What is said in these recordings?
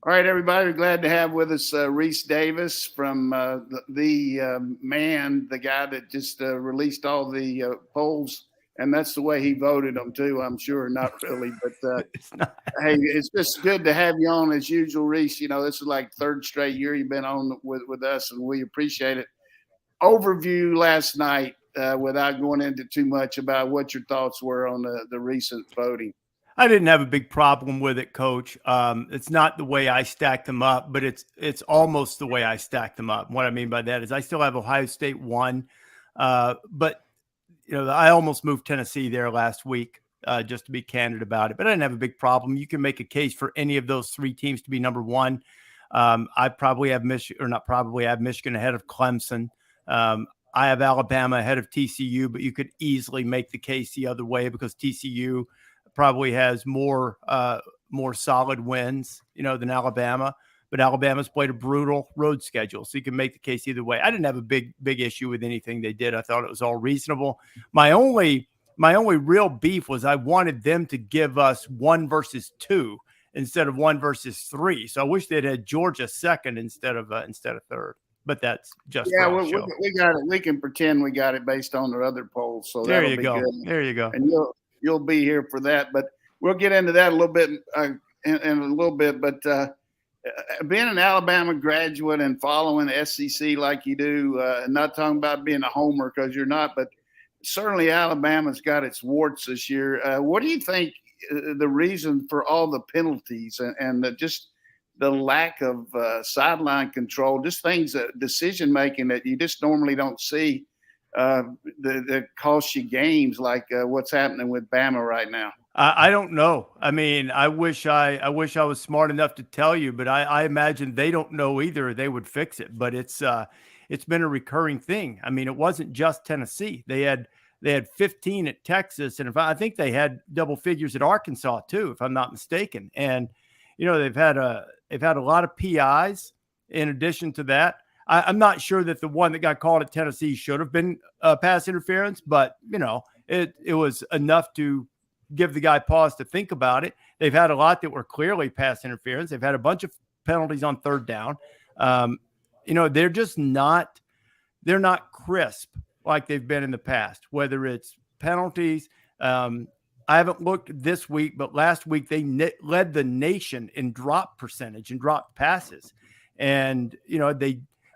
All right, everybody. We're glad to have with us Rece Davis from the man, the guy that just released all the polls. And that's the way he voted them, too, I'm sure. Not really. But, It's not. hey, it's just good to have you on as usual, Rece. You know, this is like third straight year you've been on with us, and we appreciate it. Overview last night without going into too much about what your thoughts were on the recent voting. I didn't have a big problem with it, Coach. It's not the way I stacked them up, but it's almost the way I stacked them up. What I mean by that is I still have Ohio State 1, but I almost moved Tennessee there last week, just to be candid about it. But I didn't have a big problem. You can make a case for any of those three teams to be number one. I probably have Michigan, or not probably, I have Michigan ahead of Clemson. I have Alabama ahead of TCU, but you could easily make the case the other way because TCU probably has more solid wins, than Alabama. But Alabama's played a brutal road schedule, so you can make the case either way. I didn't have a big issue with anything they did. I thought it was all reasonable. My only real beef was I wanted them to give us 1 versus 2 instead of 1 versus 3. So I wish they'd had Georgia second instead of third. But that's just we got it. We can pretend we got it based on the other polls. So there you go. Good. There you go. And you'll be here for that. But we'll get into that a little bit in a little bit. But being an Alabama graduate and following SEC like you do, not talking about being a homer because you're not, but certainly Alabama's got its warts this year. What do you think the reason for all the penalties and just the lack of sideline control, just things, decision making that you just normally don't see that cost you games, like what's happening with Bama right now? I don't know. I mean, I wish I was smart enough to tell you, but I imagine they don't know either. They would fix it, but it's been a recurring thing. I mean, it wasn't just Tennessee. They had 15 at Texas, and I think they had double figures at Arkansas too, if I'm not mistaken. And they've had a lot of PIs in addition to that. I'm not sure that the one that got called at Tennessee should have been pass interference, but it was enough to give the guy pause to think about it. They've had a lot that were clearly pass interference. They've had a bunch of penalties on third down. They're just not crisp like they've been in the past, whether it's penalties. I haven't looked this week, but last week they led the nation in drop percentage and drop passes. And,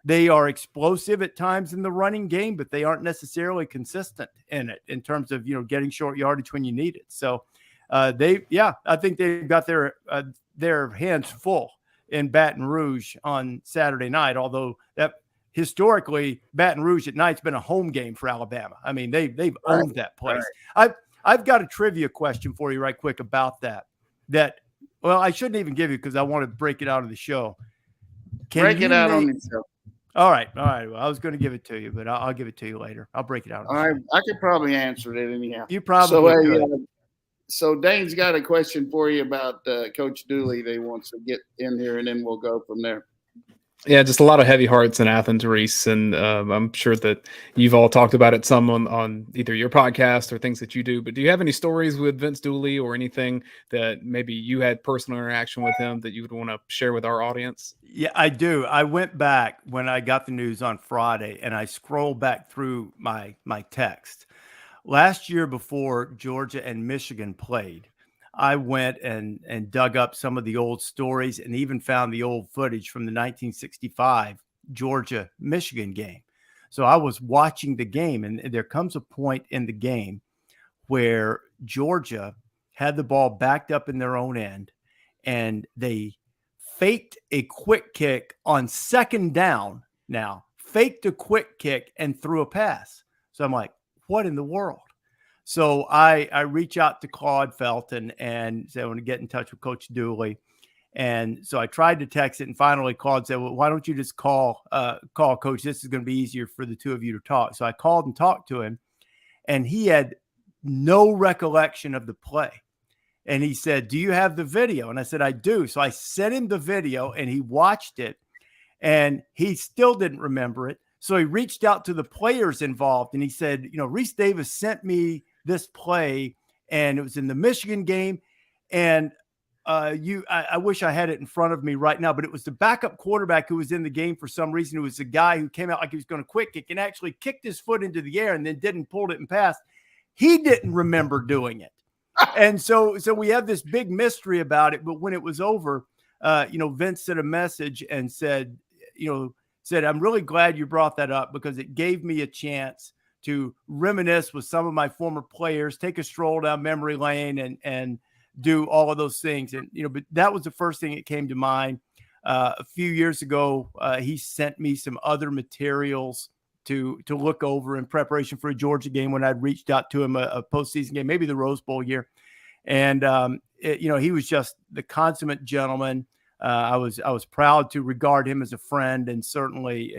they are explosive at times in the running game, but they aren't necessarily consistent in it in terms of, getting short yardage when you need it. So I think they've got their hands full in Baton Rouge on Saturday night, although that historically Baton Rouge at night's been a home game for Alabama. I mean, they've owned that place. Right. I've got a trivia question for you right quick about that. Well, I shouldn't even give you because I want to break it out of the show. Break it out on the show. All right. Well, I was going to give it to you, but I'll give it to you later. I'll break it out. All right. I could probably answer it anyhow. You probably could. So Dayne's got a question for you about Coach Dooley. They wants to get in here, and then we'll go from there. Yeah, just a lot of heavy hearts in Athens, Rece, and I'm sure that you've all talked about it some on either your podcast or things that you do. But do you have any stories with Vince Dooley or anything that maybe you had personal interaction with him that you would want to share with our audience? Yeah, I do. I went back when I got the news on Friday, and I scrolled back through my text. Last year before Georgia and Michigan played, I went and dug up some of the old stories and even found the old footage from the 1965 Georgia-Michigan game. So I was watching the game, and there comes a point in the game where Georgia had the ball backed up in their own end, and they faked a quick kick on second down faked a quick kick and threw a pass. So I'm like, what in the world? So I reach out to Claude Felton and said, I want to get in touch with Coach Dooley. And so I tried to text it, and finally Claude said, well, why don't you just call Coach? This is going to be easier for the two of you to talk. So I called and talked to him, and he had no recollection of the play. And he said, do you have the video? And I said, I do. So I sent him the video, and he watched it, and he still didn't remember it. So he reached out to the players involved, and he said, Rece Davis sent me this play, and it was in the Michigan game. And I wish I had it in front of me right now, but it was the backup quarterback who was in the game for some reason. It was the guy who came out like he was going to quick kick and actually kicked his foot into the air and then didn't pull it and pass. He didn't remember doing it. And so we have this big mystery about it. But when it was over, Vince sent a message and said, I'm really glad you brought that up because it gave me a chance to reminisce with some of my former players, take a stroll down memory lane and do all of those things. And, but that was the first thing that came to mind. A few years ago, he sent me some other materials to look over in preparation for a Georgia game when I'd reached out to him, a postseason game, maybe the Rose Bowl year. And, he was just the consummate gentleman. I was proud to regard him as a friend. And certainly,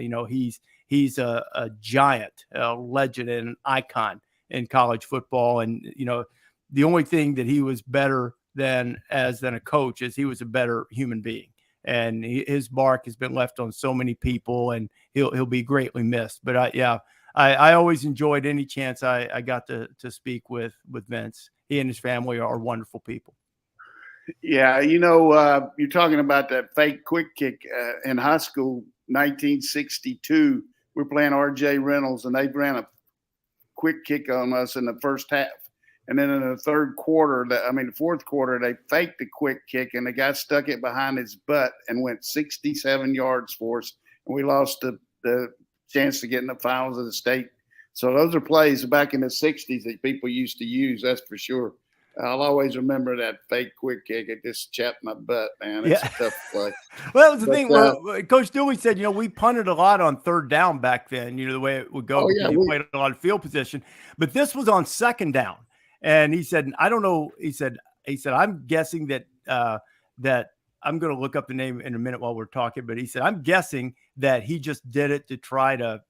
he's a giant, a legend and an icon in college football. And, the only thing that he was better than a coach is he was a better human being. And his mark has been left on so many people, and he'll be greatly missed. But I always enjoyed any chance I got to speak with Vince. He and his family are wonderful people. Yeah, you're talking about that fake quick kick in high school, 1962. We're playing R.J. Reynolds, and they ran a quick kick on us in the first half. And then in the fourth quarter, they faked the quick kick, and the guy stuck it behind his butt and went 67 yards for us. And we lost the chance to get in the finals of the state. So those are plays back in the 60s that people used to use, that's for sure. I'll always remember that fake quick kick. It just chapped my butt, man. It's a tough play. Well, that was the thing. Coach Dooley said, we punted a lot on third down back then, the way it would go. We played a lot of field position. But this was on second down. And he said, I don't know. He said, I'm guessing that I'm going to look up the name in a minute while we're talking. But he said, I'm guessing that he just did it to try to,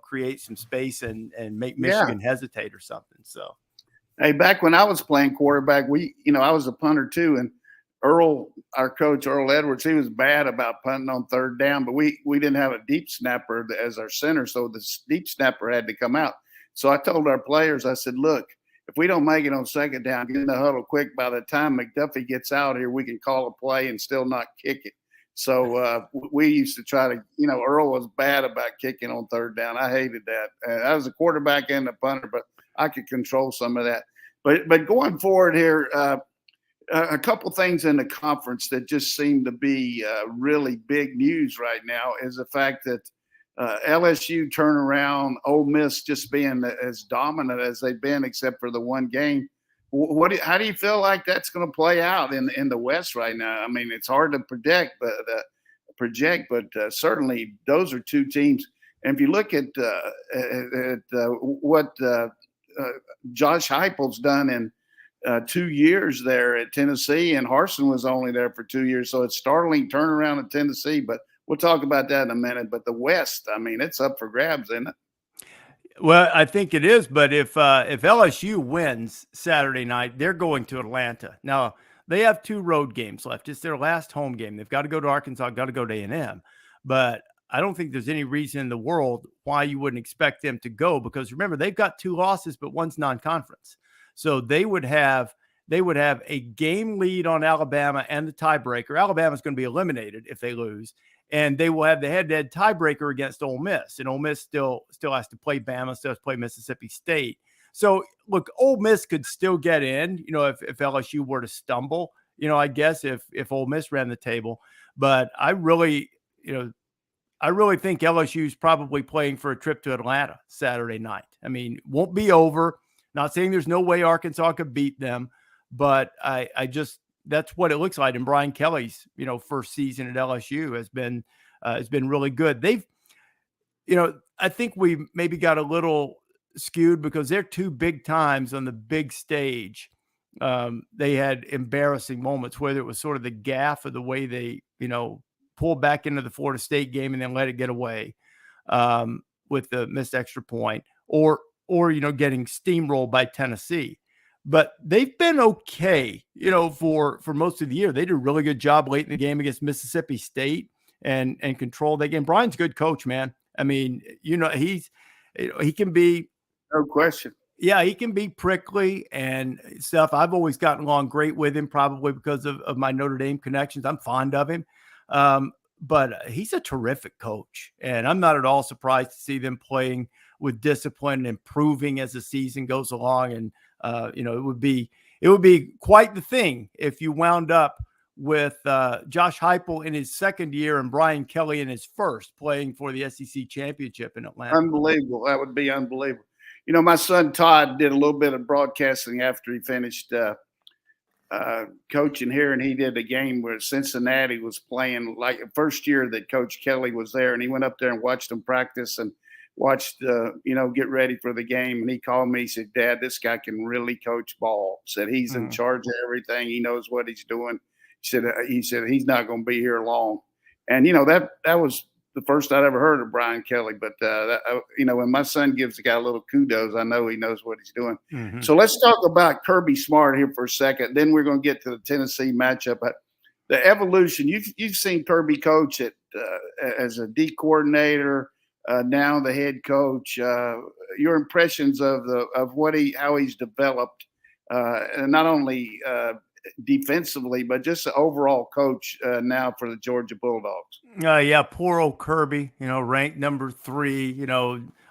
create some space and make Michigan hesitate or something. So, hey, back when I was playing quarterback, I was a punter too. And our coach, Earl Edwards, he was bad about punting on third down, but we didn't have a deep snapper as our center. So the deep snapper had to come out. So I told our players, I said, look, if we don't make it on second down, get in the huddle quick. By the time McDuffie gets out here, we can call a play and still not kick it. So we used to try to, Earl was bad about kicking on third down. I hated that. I was a quarterback and a punter, but I could control some of that. But going forward here, a couple things in the conference that just seem to be really big news right now is the fact that LSU turnaround, Ole Miss just being as dominant as they've been, except for the one game. How do you feel like that's going to play out in the West right now? I mean, it's hard to project, but certainly those are two teams. And if you look at what Josh Heupel's done in 2 years there at Tennessee, and Harsin was only there for 2 years, so it's startling turnaround in Tennessee. But we'll talk about that in a minute. But the West, I mean, it's up for grabs, isn't it? Well, I think it is. But if LSU wins Saturday night, they're going to Atlanta. Now, they have 2 road games left. It's their last home game. They've got to go to Arkansas, got to go to A&M. But I don't think there's any reason in the world why you wouldn't expect them to go, because remember, they've got 2 losses, but one's non-conference. So they would have a game lead on Alabama and the tiebreaker. Alabama's going to be eliminated if they lose. And they will have the head-to-head tiebreaker against Ole Miss. And Ole Miss still has to play Bama, still has to play Mississippi State. So, look, Ole Miss could still get in, if LSU were to stumble, I guess if Ole Miss ran the table. But I really think LSU is probably playing for a trip to Atlanta Saturday night. I mean, it won't be over. Not saying there's no way Arkansas could beat them, but I just that's what it looks like. And Brian Kelly's, first season at LSU has been really good. They've, I think we maybe got a little skewed because they're 2 big times on the big stage. They had embarrassing moments, whether it was sort of the gaffe of the way they, pulled back into the Florida State game and then let it get away with the missed extra point, or getting steamrolled by Tennessee. But they've been okay, for most of the year. They did a really good job late in the game against Mississippi State and controlled that game. Brian's a good coach, man. I mean, he can be, no question. Yeah, he can be prickly and stuff. I've always gotten along great with him, probably because of my Notre Dame connections. I'm fond of him. But he's a terrific coach, and I'm not at all surprised to see them playing with discipline and improving as the season goes along. And it would be quite the thing if you wound up with Josh Heupel in his second year and Brian Kelly in his first, playing for the SEC championship in Atlanta. Unbelievable. That would be unbelievable. My son Todd did a little bit of broadcasting after he finished coaching here, and he did a game where Cincinnati was playing, like the first year that Coach Kelly was there, and he went up there and watched them practice and watched get ready for the game. And he called me. He said, "Dad, this guy can really coach ball." Said he's in charge of everything. He knows what he's doing. He said he's not going to be here long. And that was the first I'd ever heard of Brian Kelly. But when my son gives the guy a little kudos, I know he knows what he's doing. Mm-hmm. So let's talk about Kirby Smart here for a second. Then we're going to get to the Tennessee matchup. But the evolution, you've seen Kirby coach as a D coordinator, now the head coach. Your impressions of how he's developed, and not only defensively, but just the overall coach now for the Georgia Bulldogs. Yeah, poor old Kirby, ranked number 3,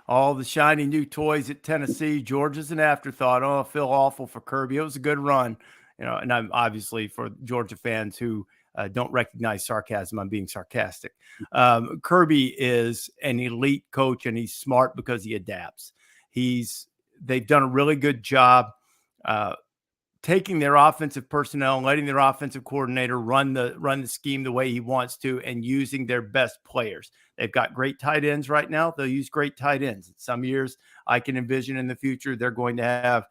all the shiny new toys at Tennessee. Georgia's an afterthought. Oh, I feel awful for Kirby. It was a good run, and I'm obviously, for Georgia fans who don't recognize sarcasm, I'm being sarcastic. Kirby is an elite coach, and he's smart because he adapts. They've done a really good job taking their offensive personnel and letting their offensive coordinator run the scheme the way he wants to, and using their best players. They've got great tight ends right now. They'll use great tight ends. Some years I can envision in the future they're going to have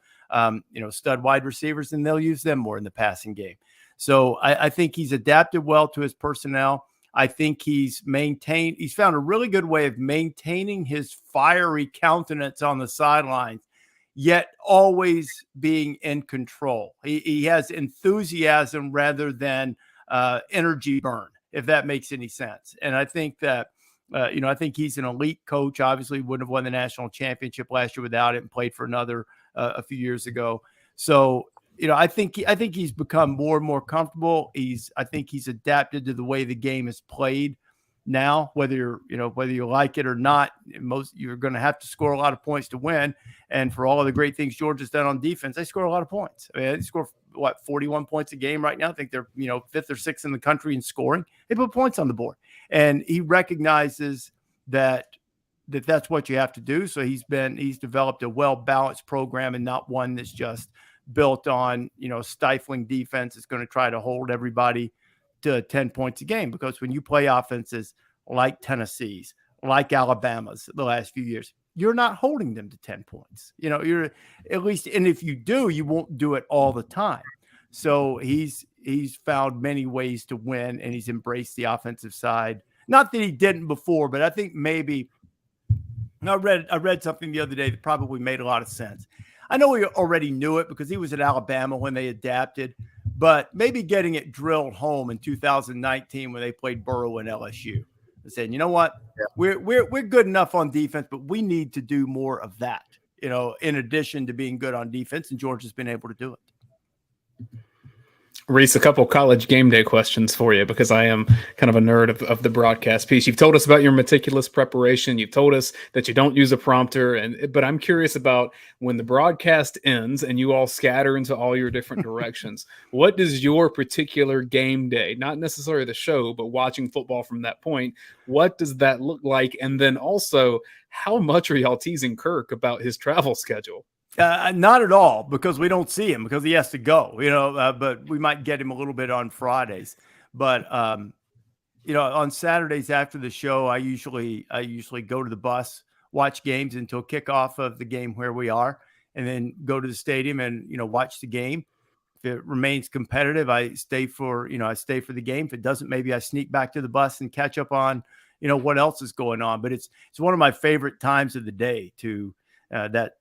stud wide receivers, and they'll use them more in the passing game. So I think he's adapted well to his personnel. I think he's found a really good way of maintaining his fiery countenance on the sidelines, yet always being in control. He has enthusiasm rather than energy burn, if that makes any sense. And I think that, I think he's an elite coach. Obviously wouldn't have won the national championship last year without it, and played for another a few years ago. So, I think he's become more and more comfortable. I think he's adapted to the way the game is played now, whether you like it or not. You're going to have to score a lot of points to win. And for all of the great things Georgia's done on defense, they score a lot of points. I mean, they score 41 points a game right now. I think they're 5th or 6th in the country in scoring. They put points on the board, and he recognizes that's what you have to do. So he's developed a well-balanced program, and not one that's just built on stifling defense. It's going to try to hold everybody to 10 points a game, because when you play offenses like Tennessee's, like Alabama's the last few years, you're not holding them to 10 points. You're at least, and if you do, you won't do it all the time. So he's found many ways to win, and he's embraced the offensive side. Not that he didn't before, but I think maybe I read something the other day that probably made a lot of sense. I know he already knew it because he was at Alabama when they adapted, but maybe getting it drilled home in 2019 when they played Burrow and LSU, and saying, you know what, we're good enough on defense, but we need to do more of that, in addition to being good on defense, and Georgia's been able to do it. Rece, a couple college game day questions for you, because I am kind of a nerd of the broadcast piece. You've told us about your meticulous preparation. You've told us that you don't use a prompter, but I'm curious about when the broadcast ends and you all scatter into all your different directions. What does your particular game day, not necessarily the show, but watching football from that point, what does that look like? And then also, how much are y'all teasing Kirk about his travel schedule? Not at all, because we don't see him because he has to go, but we might get him a little bit on Fridays. But, on Saturdays after the show, I usually go to the bus, watch games until kickoff of the game where we are, and then go to the stadium and, watch the game. If it remains competitive, I stay for the game. If it doesn't, maybe I sneak back to the bus and catch up on, what else is going on. But it's one of my favorite times of the day to that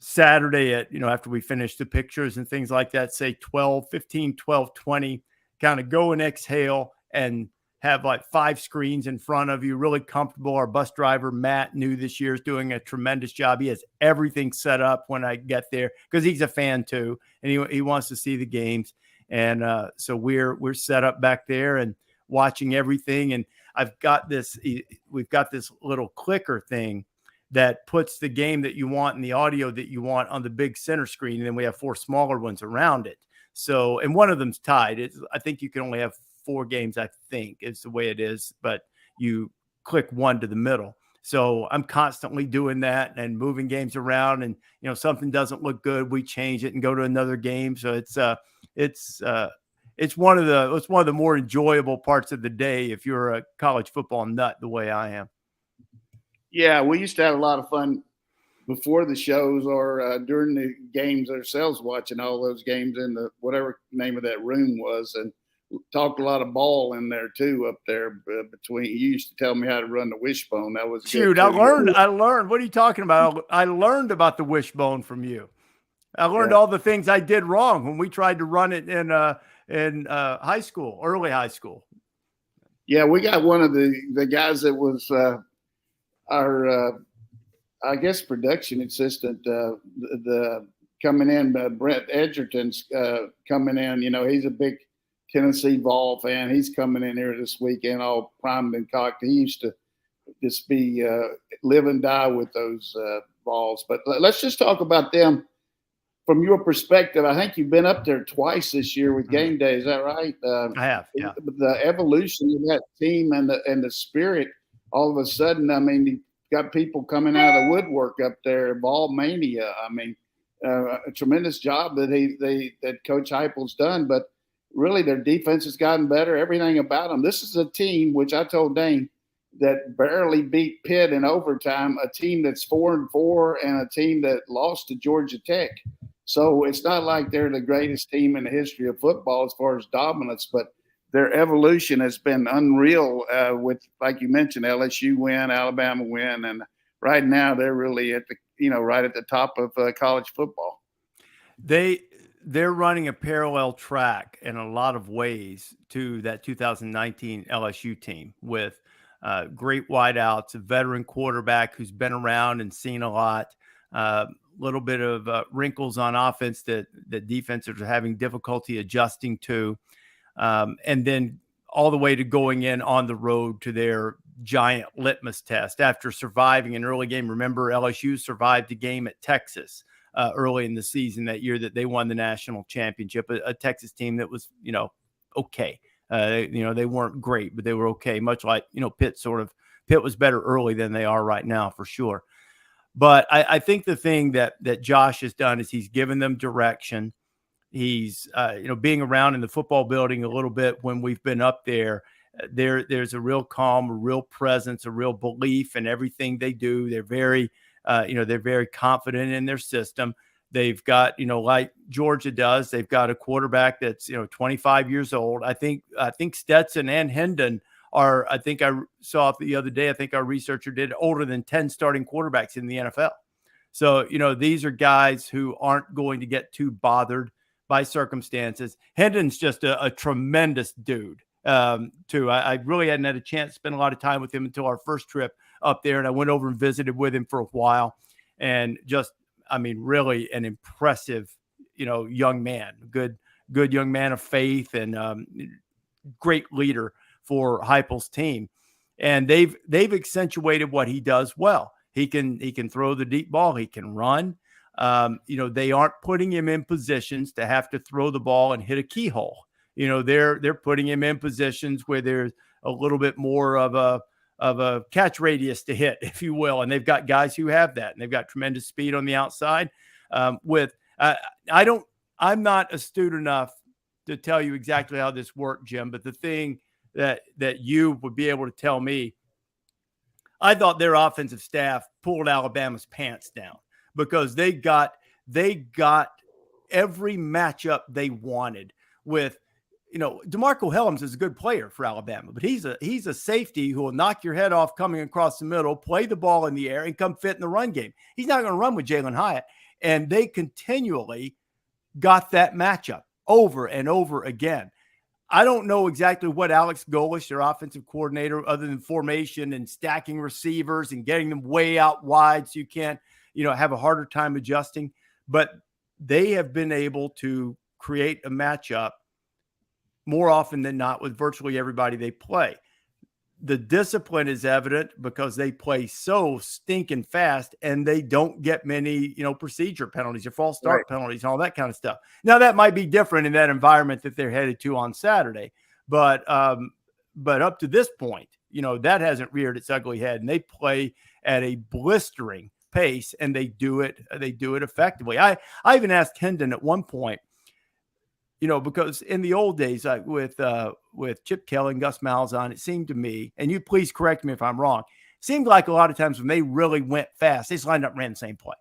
Saturday at, after we finish the pictures and things like that, say 12, 15, 12, 20, kind of go and exhale and have like 5 screens in front of you, really comfortable. Our bus driver, Matt, new this year, is doing a tremendous job. He has everything set up when I get there because he's a fan too, and he wants to see the games. And so we're set up back there and watching everything. And we've got this little clicker thing that puts the game that you want and the audio that you want on the big center screen. And then we have 4 smaller ones around it. So, and one of them's tied. I think you can only have 4 games, I think is the way it is, but you click one to the middle. So I'm constantly doing that and moving games around, and, something doesn't look good, we change it and go to another game. So it's one of the more enjoyable parts of the day if you're a college football nut the way I am. Yeah, we used to have a lot of fun before the shows or during the games ourselves, watching all those games in the whatever name of that room was, and talked a lot of ball in there too up there between. You used to tell me how to run the wishbone. That was shoot. I learned. What are you talking about? I learned about the wishbone from you. I learned all the things I did wrong when we tried to run it in high school, early high school. Yeah, we got one of the guys that was our I guess production assistant, the coming in, Brent Edgerton's coming in. He's a big Tennessee Vol fan. He's coming in here this weekend, all primed and cocked. He used to just be live and die with those Vols. But let's just talk about them from your perspective. I think you've been up there twice this year with Game Day. Is that right? I have. Yeah. The evolution of that team and the spirit. All of a sudden, I mean, you got people coming out of the woodwork up there. Ball mania. I mean, a tremendous job that Coach Heupel's done. But really, their defense has gotten better. Everything about them. This is a team, which I told Dayne, that barely beat Pitt in overtime. A team that's 4-4 and a team that lost to Georgia Tech. So it's not like they're the greatest team in the history of football as far as dominance, but their evolution has been unreal with, like you mentioned, LSU win, Alabama win, and right now they're really at the right at the top of college football. They're running a parallel track in a lot of ways to that 2019 LSU team with great wideouts, a veteran quarterback who's been around and seen a lot, little bit of wrinkles on offense that defenses are having difficulty adjusting to. And then all the way to going in on the road to their giant litmus test after surviving an early game. Remember, LSU survived a game at Texas early in the season that year that they won the national championship, a Texas team that was, okay. They weren't great, but they were okay. Much like, Pitt was better early than they are right now for sure. But I think the thing that Josh has done is he's given them direction. He's, being around in the football building a little bit when we've been up there, there's a real calm, a real presence, a real belief in everything they do. They're very, they're very confident in their system. They've got, like Georgia does, they've got a quarterback that's, 25 years old. I think Stetson and Hendon are, I think I saw the other day, I think our researcher did, older than 10 starting quarterbacks in the NFL. So, these are guys who aren't going to get too bothered by circumstances. Hendon's just a tremendous dude, too. I really hadn't had a chance to spend a lot of time with him until our first trip up there. And I went over and visited with him for a while, and just, really an impressive, young man, good young man of faith, and great leader for Heupel's team. And they've accentuated what he does well. He can throw the deep ball. He can run. They aren't putting him in positions to have to throw the ball and hit a keyhole. They're putting him in positions where there's a little bit more of a catch radius to hit, if you will. And they've got guys who have that, and they've got tremendous speed on the outside. I'm not astute enough to tell you exactly how this worked, Jim, but the thing that you would be able to tell me, I thought their offensive staff pulled Alabama's pants down because they got every matchup they wanted with, DeMarco Hellams is a good player for Alabama, but he's a safety who will knock your head off coming across the middle, play the ball in the air, and come fit in the run game. He's not going to run with Jalen Hyatt. And they continually got that matchup over and over again. I don't know exactly what Alex Golish, their offensive coordinator, other than formation and stacking receivers and getting them way out wide so you can't, have a harder time adjusting. But they have been able to create a matchup more often than not with virtually everybody they play. The discipline is evident because they play so stinking fast and they don't get many, procedure penalties or false start penalties and all that kind of stuff. Now that might be different in that environment that they're headed to on Saturday, but up to this point, that hasn't reared its ugly head, and they play at a blistering pace and they do it effectively. I even asked Hendon at one point, because in the old days, like with Chip Kelly and Gus Malzahn, it seemed to me, and you please correct me if I'm wrong, it seemed like a lot of times when they really went fast, they just lined up and ran the same play.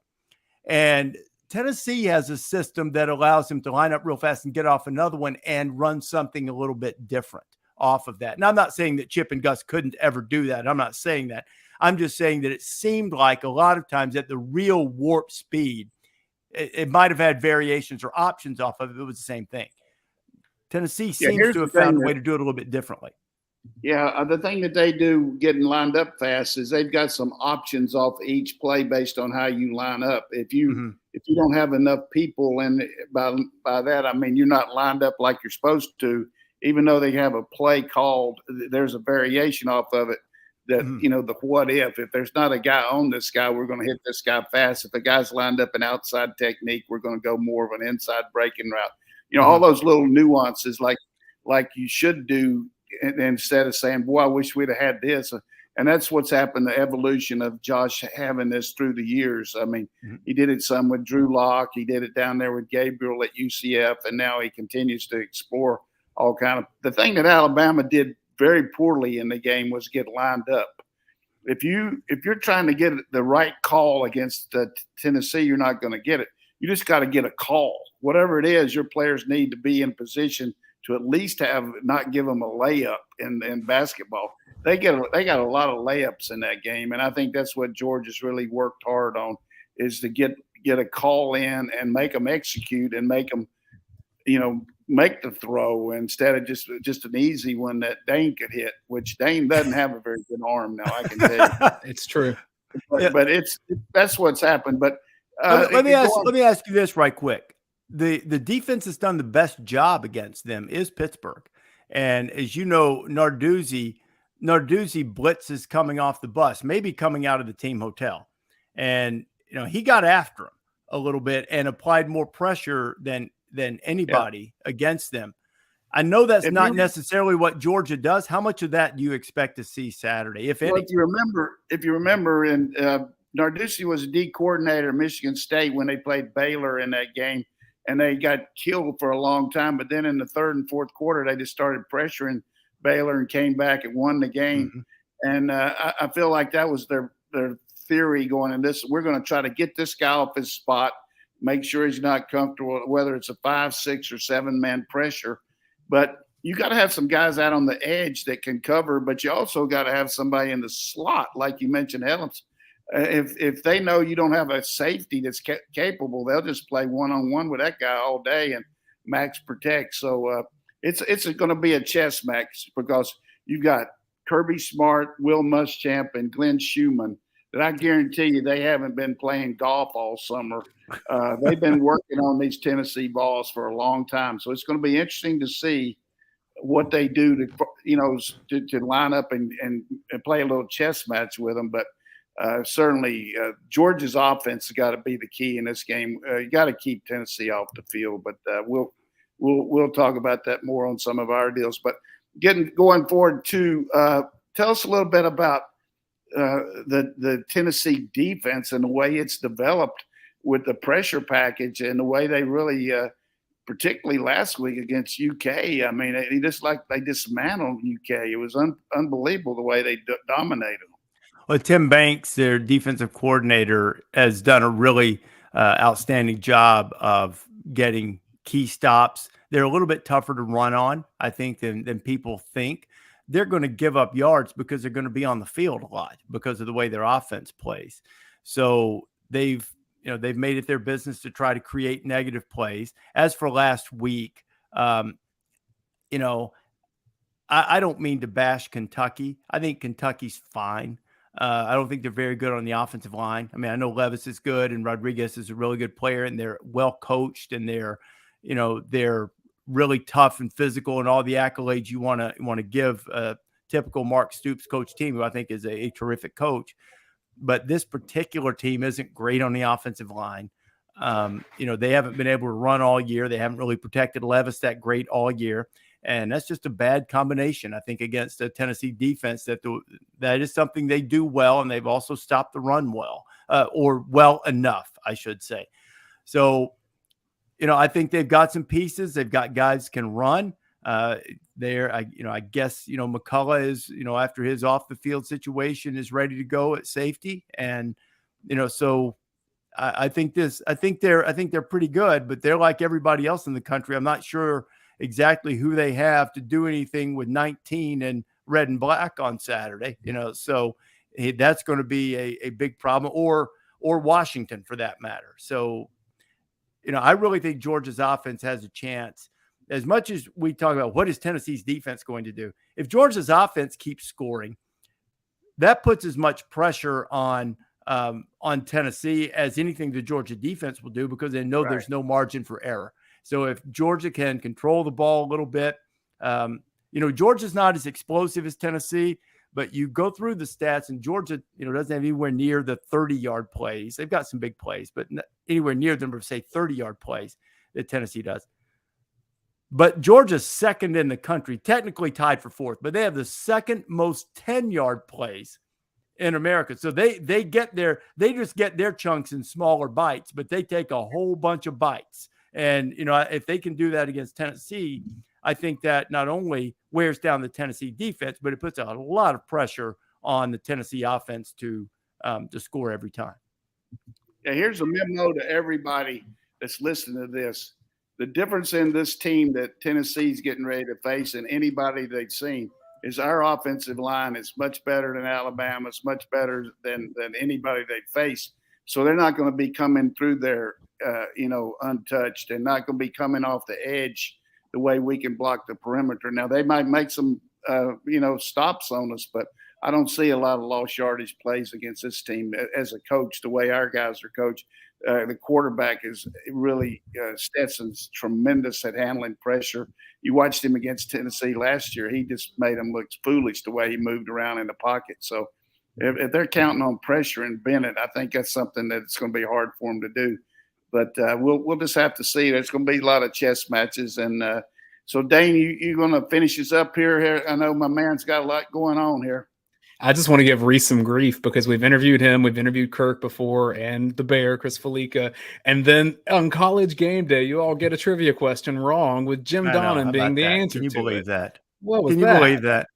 And Tennessee has a system that allows them to line up real fast and get off another one and run something a little bit different off of that. And I'm not saying that Chip and Gus couldn't ever do that. I'm not saying that. I'm just saying that it seemed like a lot of times at the real warp speed, it might have had variations or options off of it. It was the same thing. Tennessee seems to have found a way to do it a little bit differently. Yeah, the thing that they do getting lined up fast is they've got some options off each play based on how you line up. If you don't have enough people, and by that I mean you're not lined up like you're supposed to, even though they have a play called, there's a variation off of it. That, the what if there's not a guy on this guy, we're going to hit this guy fast. If the guy's lined up an outside technique, we're going to go more of an inside breaking route. All those little nuances like you should do, instead of saying, boy, I wish we'd have had this. And that's what's happened, the evolution of Josh having this through the years. I mean, he did it some with Drew Lock. He did it down there with Gabriel at UCF. And now he continues to explore all kind of – the thing that Alabama did very poorly in the game was get lined up. If you're trying to get the right call against Tennessee, you're not going to get it. You just got to get a call. Whatever it is, your players need to be in position to at least not give them a layup in basketball. They got a lot of layups in that game, and I think that's what George has really worked hard on, is to get a call in and make them execute and make them, make the throw instead of just an easy one that Dayne could hit, which Dayne doesn't have a very good arm now, I can tell you. It's true. But that's what's happened. But let me ask you this right quick. The defense has done the best job against them is Pittsburgh. And as you know, Narduzzi blitzes coming off the bus, maybe coming out of the team hotel. And, he got after him a little bit and applied more pressure than anybody against them. I know that's not necessarily what Georgia does. How much of that do you expect to see Saturday, if any? If you remember, and Narduzzi was a D coordinator at Michigan State when they played Baylor in that game, and they got killed for a long time. But then in the third and fourth quarter, they just started pressuring Baylor and came back and won the game. And I feel like that was their theory going in this. We're going to try to get this guy off his spot, make sure he's not comfortable, whether it's a 5, 6, or 7-man pressure. But you got to have some guys out on the edge that can cover, but you also got to have somebody in the slot, like you mentioned, Helms. If they know you don't have a safety that's capable, they'll just play one-on-one with that guy all day and max protect. So it's going to be a chess match because you've got Kirby Smart, Will Muschamp, and Glenn Schumann that I guarantee you they haven't been playing golf all summer. They've been working on these Tennessee balls for a long time. So it's going to be interesting to see what they do to line up and play a little chess match with them. But certainly Georgia's offense has got to be the key in this game. You got to keep Tennessee off the field, but we'll talk about that more on some of our deals. But going forward to tell us a little bit about the Tennessee defense and the way it's developed with the pressure package and the way they really, particularly last week against UK. I mean, they dismantled UK. It was unbelievable the way they dominated them. Well, Tim Banks, their defensive coordinator, has done a really outstanding job of getting key stops. They're a little bit tougher to run on, I think, than people think. They're going to give up yards because they're going to be on the field a lot because of the way their offense plays. So they've made it their business to try to create negative plays. As for last week, you know, I don't mean to bash Kentucky. I think Kentucky's fine. I don't think they're very good on the offensive line. I mean, I know Levis is good and Rodriguez is a really good player, and they're well coached, and they're really tough and physical and all the accolades you want to give a typical Mark Stoops coach team, who I think is a terrific coach. But this particular team isn't great on the offensive line. They haven't been able to run all year. They haven't really protected Levis that great all year. And that's just a bad combination, I think, against the Tennessee defense. That is something they do well, and they've also stopped the run well, or well enough, I should say. So, I think they've got some pieces. They've got guys can run. I guess McCullough is, after his off the field situation, is ready to go at safety, and so I think they're pretty good, but they're like everybody else in the country. I'm not sure exactly who they have to do anything with 19 and red and black on Saturday, so that's going to be a big problem, or Washington for that matter. So, I really think Georgia's offense has a chance. As much as we talk about what is Tennessee's defense going to do, if Georgia's offense keeps scoring, that puts as much pressure on Tennessee as anything the Georgia defense will do, because they know there's no margin for error. So if Georgia can control the ball a little bit, Georgia's not as explosive as Tennessee, but you go through the stats, and Georgia, doesn't have anywhere near the 30-yard plays. They've got some big plays, but not anywhere near the number of, say, 30-yard plays that Tennessee does. But Georgia's second in the country, technically tied for fourth, but they have the second most 10-yard plays in America. So they just get their chunks in smaller bites, but they take a whole bunch of bites. And, if they can do that against Tennessee, I think that not only wears down the Tennessee defense, but it puts a lot of pressure on the Tennessee offense to score every time. Yeah, here's a memo to everybody that's listening to this. The difference in this team that Tennessee's getting ready to face and anybody they've seen is our offensive line is much better than Alabama's, much better than anybody they face. So they're not going to be coming through there, untouched, and not going to be coming off the edge the way we can block the perimeter. Now, they might make some, stops on us, but I don't see a lot of lost yardage plays against this team as a coach, the way our guys are coached. The quarterback is really Stetson's tremendous at handling pressure. You watched him against Tennessee last year. He just made him look foolish the way he moved around in the pocket. So if they're counting on pressure and Bennett, I think that's something that's going to be hard for him to do. But we'll just have to see. There's going to be a lot of chess matches. And so, Dayne, you're going to finish us up here. I know my man's got a lot going on here. I just want to give Rece some grief because we've interviewed him. We've interviewed Kirk before and the Bear, Chris Felica. And then on College Game Day, you all get a trivia question wrong with Jim Donnan being the answer. Can you believe that? What was that? Can you believe that?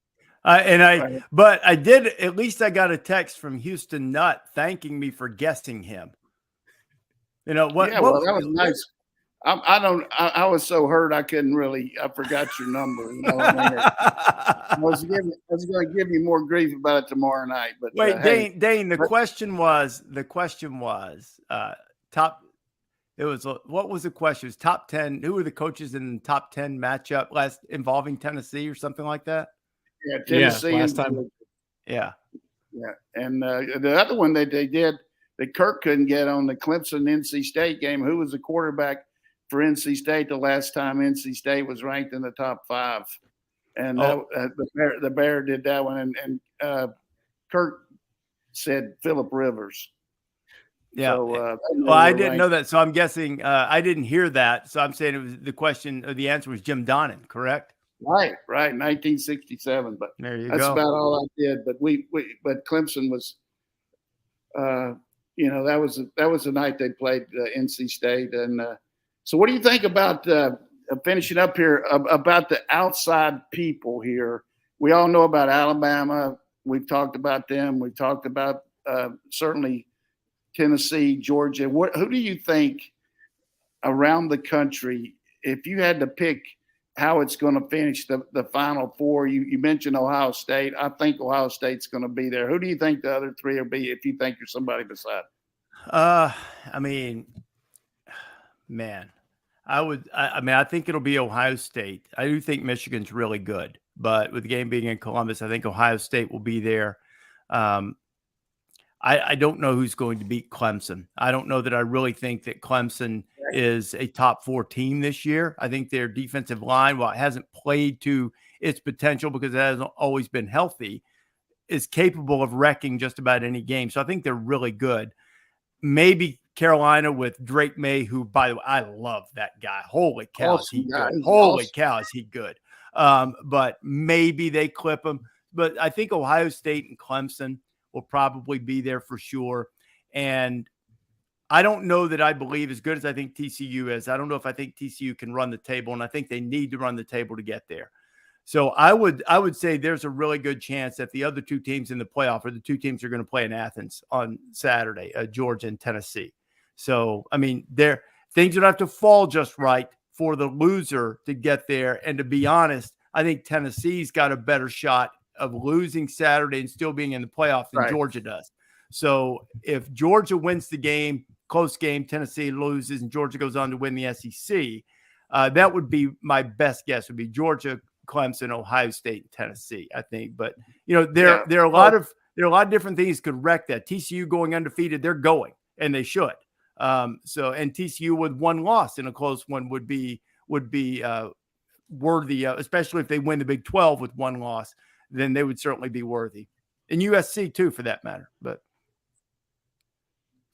But I did, at least I got a text from Houston Nutt thanking me for guessing him. That was nice. I was so hurt I forgot your number. I was going to give you more grief about it tomorrow night. But wait, Dayne, the question was top. It was what was the question? It was top 10. Who were the coaches in the top 10 matchup last involving Tennessee or something like that? Yeah, Tennessee last time. Yeah. And the other one that they did that Kirk couldn't get on the Clemson NC State game. Who was the quarterback for NC State the last time NC State was ranked in the top 5? And the Bear did that one. And Kirk said Phillip Rivers. Yeah. So, I didn't know that. So I'm guessing I didn't hear that. So I'm saying it was the question. The answer was Jim Donnan, correct? Right. 1967. But there you that's go. about all I did. But but Clemson was, that was the night they played NC State. And so what do you think about finishing up here about the outside people here? We all know about Alabama. We've talked about them. We've talked about certainly Tennessee, Georgia. Who do you think around the country, if you had to pick how it's going to finish the Final Four? You mentioned Ohio State. I think Ohio State's going to be there. Who do you think the other three will be if you think you're somebody beside? I mean, man, I mean, I think it'll be Ohio State. I do think Michigan's really good, but with the game being in Columbus, I think Ohio State will be there. I don't know who's going to beat Clemson. I don't know that I really think that Clemson is a top 4 team this year. I think their defensive line, while it hasn't played to its potential because it hasn't always been healthy, is capable of wrecking just about any game. So I think they're really good. Maybe Carolina with Drake May, who, by the way, I love that guy. Holy cow, is he good? Holy cow, is he good? But maybe they clip him. But I think Ohio State and Clemson will probably be there for sure. And I don't know that I believe as good as I think TCU is. I don't know if I think TCU can run the table, and I think they need to run the table to get there. So I would say there's a really good chance that the other 2 teams in the playoff are the 2 teams that are going to play in Athens on Saturday, Georgia and Tennessee. So, I mean, things would have to fall just right for the loser to get there. And to be honest, I think Tennessee's got a better shot of losing Saturday and still being in the playoff than Georgia does. So if Georgia wins the game, close game, Tennessee loses, and Georgia goes on to win the SEC, that would be my best guess, would be Georgia, Clemson, Ohio State, and Tennessee, I think. But, you know, there are a lot of different things could wreck that. TCU going undefeated, they're going, and they should. And TCU with 1 loss in a close one would be worthy, especially if they win the Big 12 with 1 loss, then they would certainly be worthy. And USC too, for that matter. But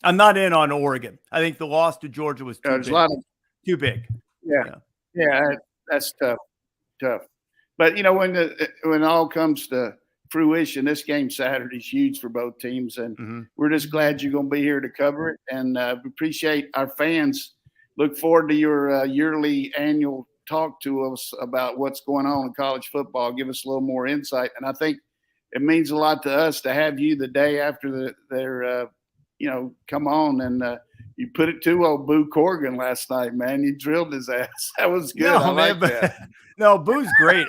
I'm not in on Oregon. I think the loss to Georgia was too big. Yeah, that's tough. But, you know, when it all comes to fruition, this game Saturday is huge for both teams, and we're just glad you're going to be here to cover it. And appreciate our fans. Look forward to your yearly annual talk to us about what's going on in college football. Give us a little more insight, and I think it means a lot to us to have you the day after their come on. And you put it to old Boo Corrigan last night, man. You drilled his ass. That was good. I like that. No, Boo's great.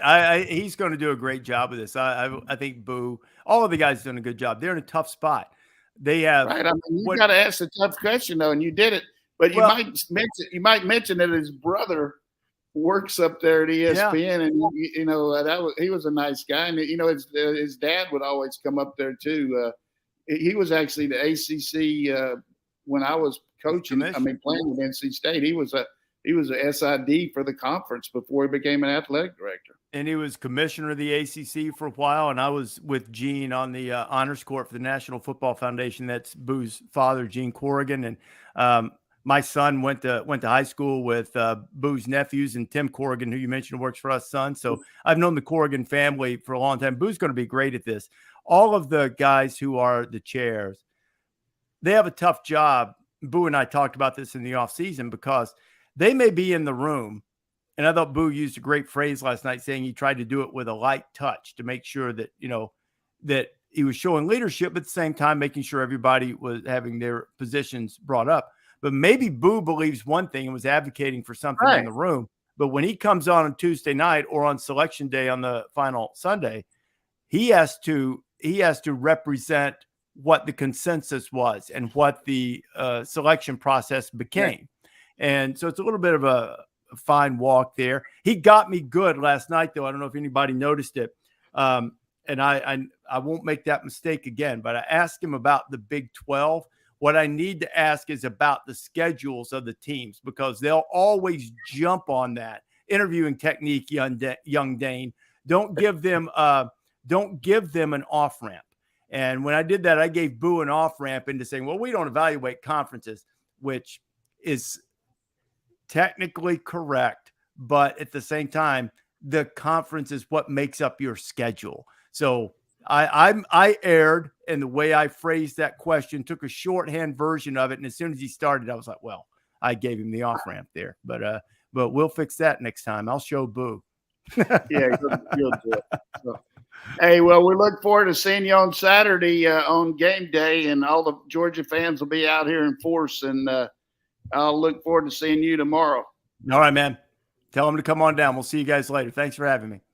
He's going to do a great job of this. I think Boo, all of the guys doing a good job. They're in a tough spot. They have right. I mean, you got to ask a tough question though, and you did it. But you might mention that his brother works up there at ESPN, and he was a nice guy, and his dad would always come up there too. He was actually the ACC when I was coaching. Playing with NC State. He was a SID for the conference before he became an athletic director. And he was commissioner of the ACC for a while. And I was with Gene on the honors court for the National Football Foundation. That's Boo's father, Gene Corrigan. And my son went to high school with Boo's nephews and Tim Corrigan, who you mentioned works for us, son. So I've known the Corrigan family for a long time. Boo's going to be great at this. All of the guys who are the chairs, they have a tough job. Boo and I talked about this in the offseason because they may be in the room. And I thought Boo used a great phrase last night, saying he tried to do it with a light touch to make sure that, that he was showing leadership, but at the same time, making sure everybody was having their positions brought up. But maybe Boo believes one thing and was advocating for something in the room. But when he comes on Tuesday night or on selection day on the final Sunday, he has to represent what the consensus was and what the selection process became. And so it's a little bit of a fine walk there. He got me good last night, though. I don't know if anybody noticed it. And I won't make that mistake again, but I asked him about the Big 12. What I need to ask is about the schedules of the teams, because they'll always jump on that. Interviewing technique, young Dayne. Don't give them an off-ramp. And when I did that, I gave Boo an off-ramp into saying, well, we don't evaluate conferences, which is technically correct. But at the same time, the conference is what makes up your schedule. So I erred in the way I phrased that question, took a shorthand version of it. And as soon as he started, I was like, well, I gave him the off-ramp there. But we'll fix that next time. I'll show Boo. Yeah, you'll do it. So. Hey, well, we look forward to seeing you on Saturday on game day, and all the Georgia fans will be out here in force, and I'll look forward to seeing you tomorrow. All right, man. Tell them to come on down. We'll see you guys later. Thanks for having me.